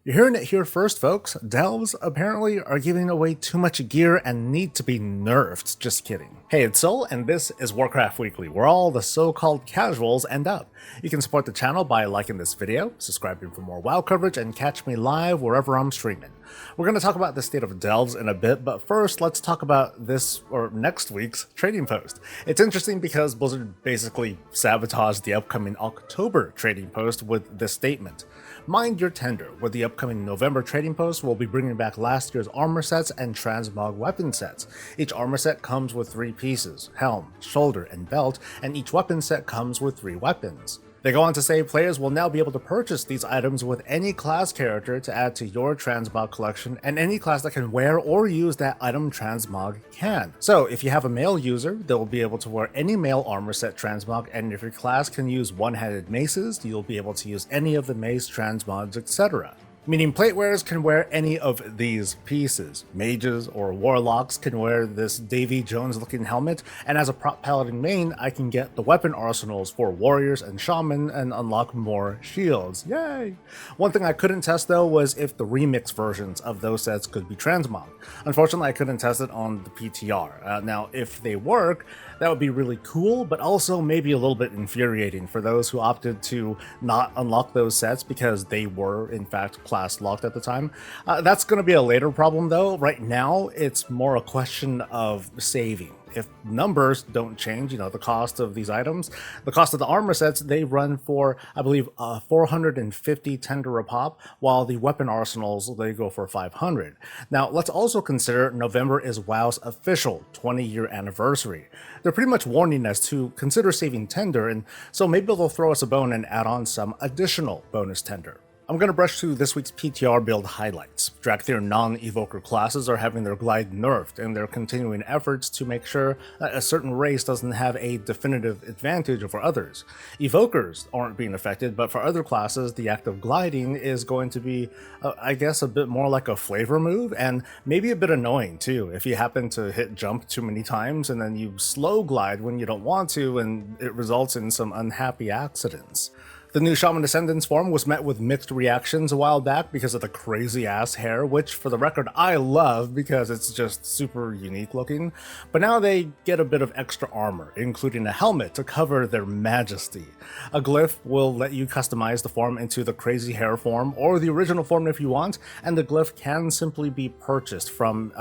You're hearing it here first, folks. Delves apparently are giving away too much gear and need to be nerfed. Just kidding. Hey, it's Soul, and this is Warcraft Weekly, where all the so-called casuals end up. You can support the channel by liking this video, subscribing for more WoW coverage, and catch me live wherever I'm streaming. We're going to talk about the state of Delves in a bit, but first let's talk about this or next week's trading post. It's interesting because Blizzard basically sabotaged the upcoming October trading post with this statement. Mind your tender, with the upcoming November trading post, we'll be bringing back last year's armor sets and transmog weapon sets. Each armor set comes with 3 pieces, helm, shoulder, and belt, and each weapon set comes with 3 weapons. They go on to say players will now be able to purchase these items with any class character to add to your transmog collection, and any class that can wear or use that item transmog can. So if you have a male user, they'll be able to wear any male armor set transmog, and if your class can use one-handed maces, you'll be able to use any of the mace transmogs, etc. Meaning plate wearers can wear any of these pieces. Mages or warlocks can wear this Davy Jones looking helmet, and as a prop paladin main, I can get the weapon arsenals for warriors and shaman and unlock more shields. Yay! One thing I couldn't test though was if the remix versions of those sets could be transmogged. Unfortunately, I couldn't test it on the PTR. Now, if they work, that would be really cool, but also maybe a little bit infuriating for those who opted to not unlock those sets because they were in fact class locked at the time. That's going to be a later problem though. Right now, it's more a question of saving. If numbers don't change, the cost of these items, the cost of the armor sets, they run for, I believe, 450 tender a pop, while the weapon arsenals, they go for 500. Now, let's also consider November is WoW's official 20-year anniversary. They're pretty much warning us to consider saving tender, and so maybe they'll throw us a bone and add on some additional bonus tender. I'm going to brush through this week's PTR build highlights. Dracthyr non-Evoker classes are having their glide nerfed, and they're continuing efforts to make sure that a certain race doesn't have a definitive advantage over others. Evokers aren't being affected, but for other classes, the act of gliding is going to be, I guess, a bit more like a flavor move, and maybe a bit annoying too, if you happen to hit jump too many times and then you slow glide when you don't want to, and it results in some unhappy accidents. The new Shaman Ascendance form was met with mixed reactions a while back because of the crazy ass hair, which for the record I love because it's just super unique looking, but now they get a bit of extra armor, including a helmet to cover their majesty. A glyph will let you customize the form into the crazy hair form or the original form if you want, and the glyph can simply be purchased from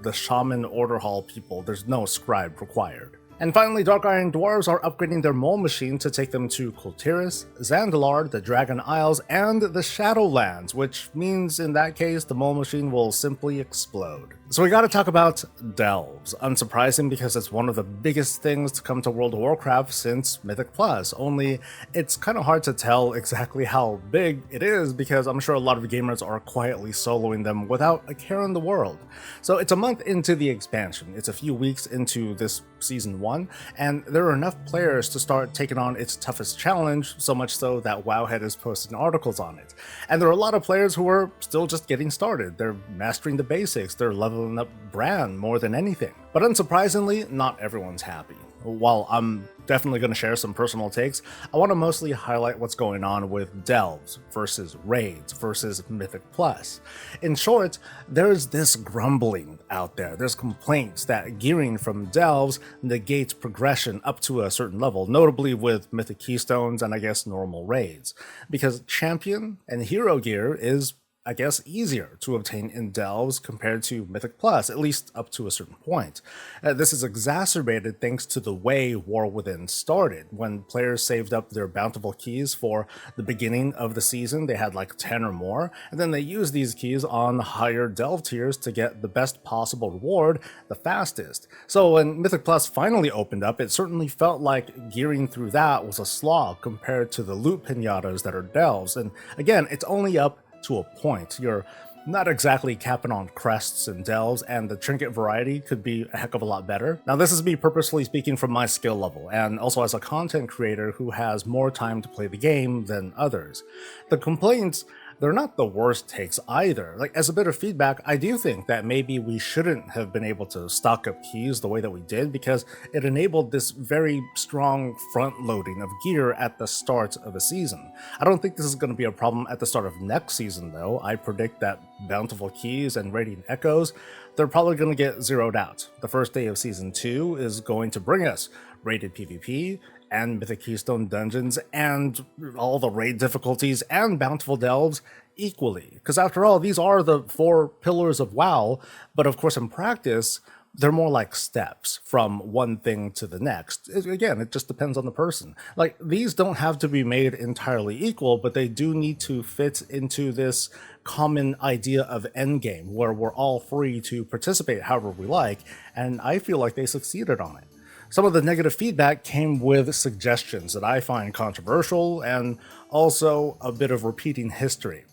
the Shaman Order Hall people. There's no scribe required. And finally, Dark Iron Dwarves are upgrading their mole machine to take them to Kultiris, Zandalar, the Dragon Isles, and the Shadowlands, which means in that case the mole machine will simply explode. So we gotta talk about Delves. Unsurprising because it's one of the biggest things to come to World of Warcraft since Mythic Plus, only it's kind of hard to tell exactly how big it is because I'm sure a lot of gamers are quietly soloing them without a care in the world. So it's a month into the expansion, it's a few weeks into this Season 1, and there are enough players to start taking on its toughest challenge, so much so that Wowhead is posting articles on it. And there are a lot of players who are still just getting started. They're mastering the basics, they're leveling up brand more than anything. But unsurprisingly, not everyone's happy. While I'm definitely going to share some personal takes, I want to mostly highlight what's going on with Delves versus Raids versus Mythic Plus. In short, there's this grumbling out there. There's complaints that gearing from Delves negates progression up to a certain level, notably with Mythic Keystones and I guess normal Raids, because Champion and Hero gear is I guess easier to obtain in Delves compared to Mythic Plus, at least up to a certain point. This is exacerbated thanks to the way War Within started. When players saved up their bountiful keys for the beginning of the season, they had like 10 or more, and then they used these keys on higher Delve tiers to get the best possible reward the fastest. So when Mythic Plus finally opened up, it certainly felt like gearing through that was a slog compared to the loot pinatas that are Delves, and again, it's only up to a point. You're not exactly capping on crests and delves, and the trinket variety could be a heck of a lot better. Now, this is me purposely speaking from my skill level, and also as a content creator who has more time to play the game than others. The complaints they're not the worst takes either. Like, as a bit of feedback, I do think that maybe we shouldn't have been able to stock up keys the way that we did, because it enabled this very strong front loading of gear at the start of a season. I don't think this is going to be a problem at the start of next season though. I predict that bountiful keys and radiant echoes, they're probably going to get zeroed out. The first day of season 2 is going to bring us rated PvP and Mythic Keystone dungeons and all the raid difficulties and bountiful delves equally. Because after all, these are the 4 pillars of WoW, but of course in practice, they're more like steps from one thing to the next. Again, it just depends on the person. Like, these don't have to be made entirely equal, but they do need to fit into this common idea of endgame, where we're all free to participate however we like, and I feel like they succeeded on it. Some of the negative feedback came with suggestions that I find controversial, and also a bit of repeating history.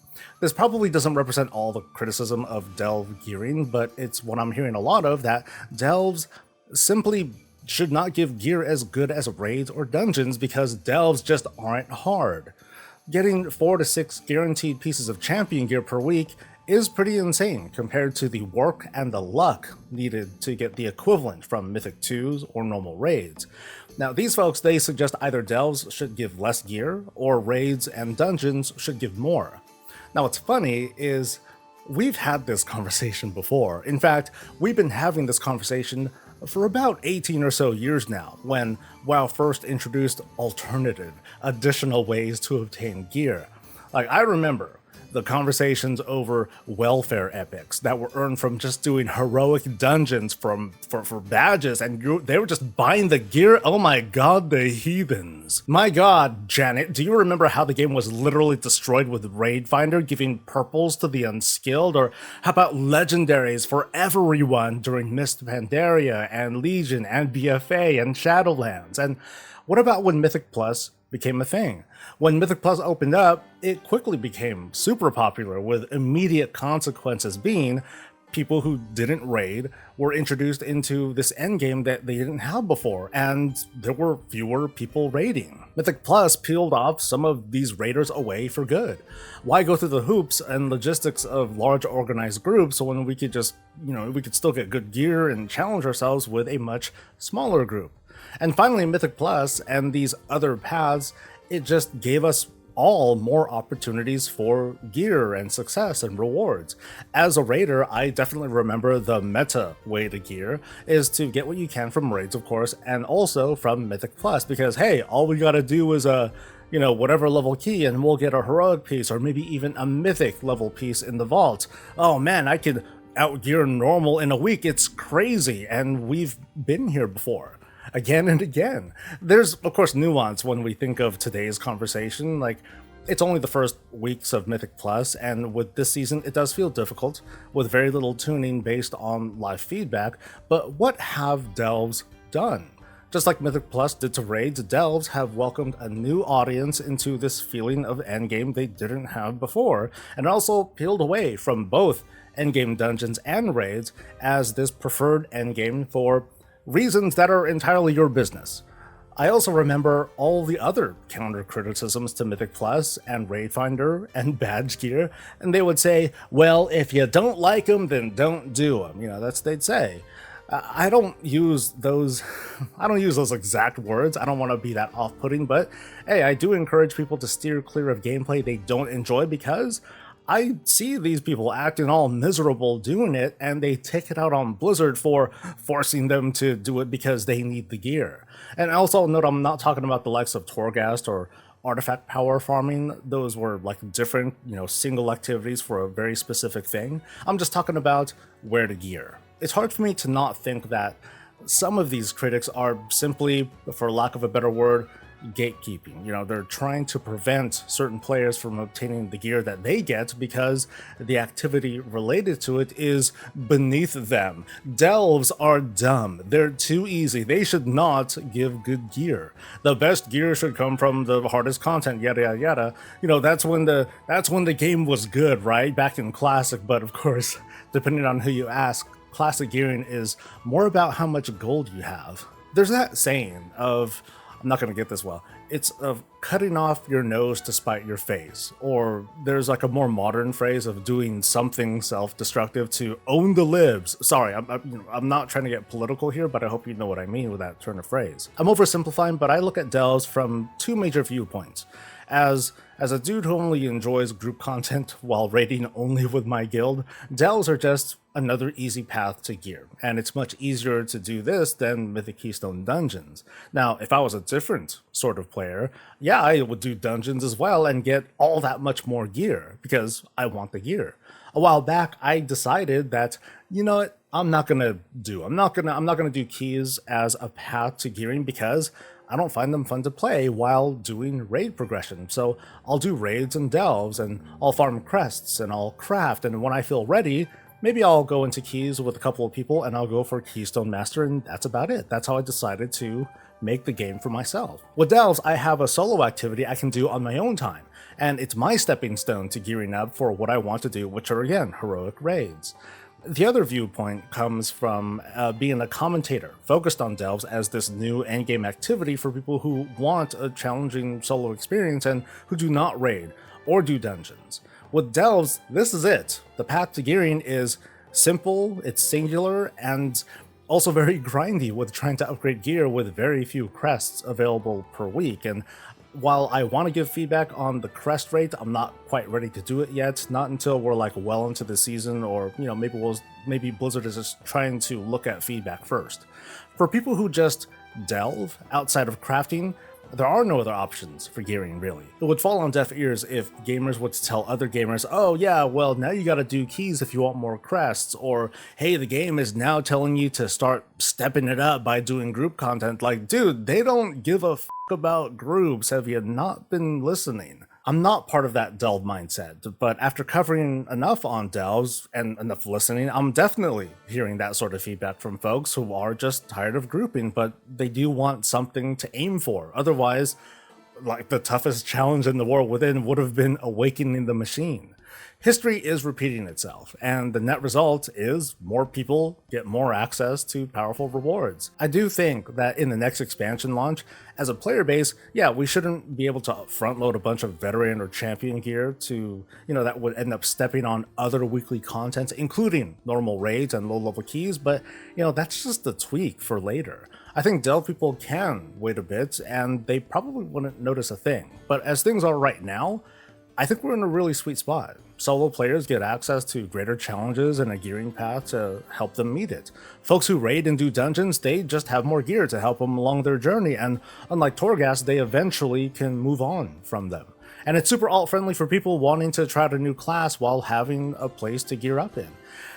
This probably doesn't represent all the criticism of delve gearing, but it's what I'm hearing a lot of, that delves simply should not give gear as good as raids or dungeons because delves just aren't hard. Getting 4 to 6 guaranteed pieces of champion gear per week is pretty insane compared to the work and the luck needed to get the equivalent from Mythic 2s or normal raids. Now, these folks, they suggest either delves should give less gear, or raids and dungeons should give more. Now, what's funny is we've had this conversation before. In fact, we've been having this conversation for about 18 or so years now, when WoW first introduced alternative, additional ways to obtain gear. Like, I remember the conversations over welfare epics that were earned from just doing heroic dungeons for badges, and they were just buying the gear. Oh my god, the heathens. My god, Janet, do you remember how the game was literally destroyed with Raid Finder giving purples to the unskilled? Or how about legendaries for everyone during Mist Pandaria and Legion and BFA and Shadowlands? And what about when Mythic Plus became a thing? When Mythic Plus opened up, it quickly became super popular, with immediate consequences being people who didn't raid were introduced into this endgame that they didn't have before, and there were fewer people raiding. Mythic Plus peeled off some of these raiders away for good. Why go through the hoops and logistics of large organized groups when we could just, we could still get good gear and challenge ourselves with a much smaller group? And finally, Mythic Plus and these other paths, it just gave us all more opportunities for gear and success and rewards. As a raider, I definitely remember the meta way to gear is to get what you can from raids, of course, and also from Mythic Plus, because hey, all we gotta do is whatever level key and we'll get a heroic piece, or maybe even a mythic level piece in the vault. Oh man, I could outgear normal in a week. It's crazy, and we've been here before. Again and again. There's, of course, nuance when we think of today's conversation. Like, it's only the first weeks of Mythic Plus, and with this season, it does feel difficult, with very little tuning based on live feedback. But what have delves done? Just like Mythic Plus did to raids, delves have welcomed a new audience into this feeling of endgame they didn't have before, and also peeled away from both endgame dungeons and raids as this preferred endgame for reasons that are entirely your business. I also remember all the other counter criticisms to Mythic Plus and Raid Finder and badge gear, and they would say, well, if you don't like them, then don't do them. That's what they'd say. I don't use those exact words. I don't want to be that off-putting, but hey, I do encourage people to steer clear of gameplay they don't enjoy, because I see these people acting all miserable doing it, and they take it out on Blizzard for forcing them to do it because they need the gear. And also note, I'm not talking about the likes of Torghast or artifact power farming. Those were like different, single activities for a very specific thing. I'm just talking about where to gear. It's hard for me to not think that some of these critics are simply, for lack of a better word, gatekeeping. They're trying to prevent certain players from obtaining the gear that they get because the activity related to it is beneath them. Delves are dumb. They're too easy. They should not give good gear. The best gear should come from the hardest content, yada yada yada. That's when the game was good, right? Back in Classic, but of course, depending on who you ask, Classic gearing is more about how much gold you have. There's that saying of I'm not going to get this well. It's of cutting off your nose to spite your face. Or there's like a more modern phrase of doing something self-destructive to own the libs. Sorry, I'm not trying to get political here, but I hope you know what I mean with that turn of phrase. I'm oversimplifying, but I look at delves from two major viewpoints. As a dude who only enjoys group content while raiding only with my guild, delves are just another easy path to gear, and it's much easier to do this than Mythic Keystone dungeons. Now, if I was a different sort of player, yeah, I would do dungeons as well and get all that much more gear, because I want the gear. A while back, I decided that, you know what, I'm not gonna do keys as a path to gearing because I don't find them fun to play while doing raid progression. So I'll do raids and delves, and I'll farm crests, and I'll craft, and when I feel ready, maybe I'll go into keys with a couple of people and I'll go for Keystone Master, and that's about it. That's how I decided to make the game for myself. With delves, I have a solo activity I can do on my own time, and it's my stepping stone to gearing up for what I want to do, which are again, heroic raids. The other viewpoint comes from being a commentator focused on delves as this new endgame activity for people who want a challenging solo experience and who do not raid or do dungeons. With delves, this is it. The path to gearing is simple, it's singular, and also very grindy with trying to upgrade gear with very few crests available per week. And while I want to give feedback on the crest rate, I'm not quite ready to do it yet. Not until we're like well into the season, or maybe Blizzard is just trying to look at feedback first. For people who just delve outside of crafting, there are no other options for gearing, really. It would fall on deaf ears if gamers would tell other gamers, oh yeah, well now you gotta do keys if you want more crests, or hey, the game is now telling you to start stepping it up by doing group content. Like, dude, they don't give a f about groups. Have you not been listening? I'm not part of that delve mindset, but after covering enough on delves and enough listening, I'm definitely hearing that sort of feedback from folks who are just tired of grouping, but they do want something to aim for. Otherwise, like, the toughest challenge in the world within would have been awakening the machine. History is repeating itself, and the net result is more people get more access to powerful rewards. I do think that in the next expansion launch, as a player base, yeah, we shouldn't be able to front load a bunch of veteran or champion gear to, that would end up stepping on other weekly content, including normal raids and low-level keys, but, that's just a tweak for later. I think delve people can wait a bit, and they probably wouldn't notice a thing. But as things are right now, I think we're in a really sweet spot. Solo players get access to greater challenges and a gearing path to help them meet it. Folks who raid and do dungeons, they just have more gear to help them along their journey, and unlike Torghast, they eventually can move on from them. And it's super alt-friendly for people wanting to try out a new class while having a place to gear up in.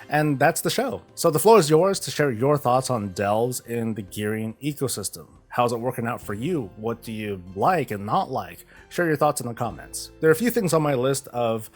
And that's the show. So the floor is yours to share your thoughts on delves in the gearing ecosystem. How's it working out for you? What do you like and not like? Share your thoughts in the comments. There are a few things on my list of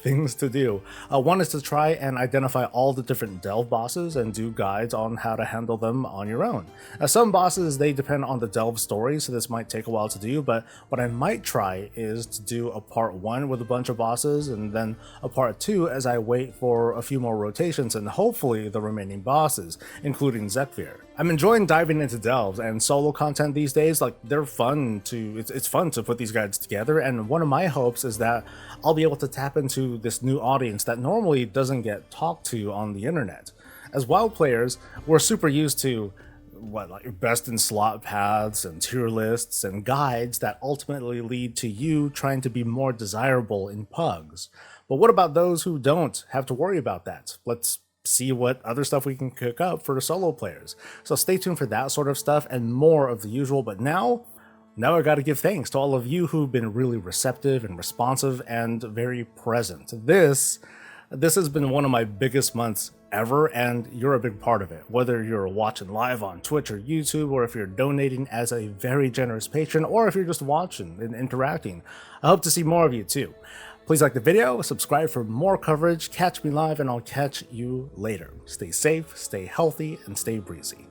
things to do. One is to try and identify all the different delve bosses and do guides on how to handle them on your own. Some bosses, they depend on the delve story, so this might take a while to do, but what I might try is to do a part 1 with a bunch of bosses and then a part 2 as I wait for a few more rotations and hopefully the remaining bosses, including Dracthyr. I'm enjoying diving into delves and solo content these days. Like, they're fun it's fun to put these guides together, and one of my hopes is that I'll be able to tap into this new audience that normally doesn't get talked to on the internet. As WoW players, we're super used to like best in slot paths and tier lists and guides that ultimately lead to you trying to be more desirable in pugs. But what about those who don't have to worry about that? Let's see what other stuff we can cook up for solo players. So stay tuned for that sort of stuff and more of the usual. But now I gotta give thanks to all of you who've been really receptive and responsive and very present. This has been one of my biggest months ever, and you're a big part of it. Whether you're watching live on Twitch or YouTube, or if you're donating as a very generous patron, or if you're just watching and interacting, I hope to see more of you too. Please like the video, subscribe for more coverage, catch me live, and I'll catch you later. Stay safe, stay healthy, and stay breezy.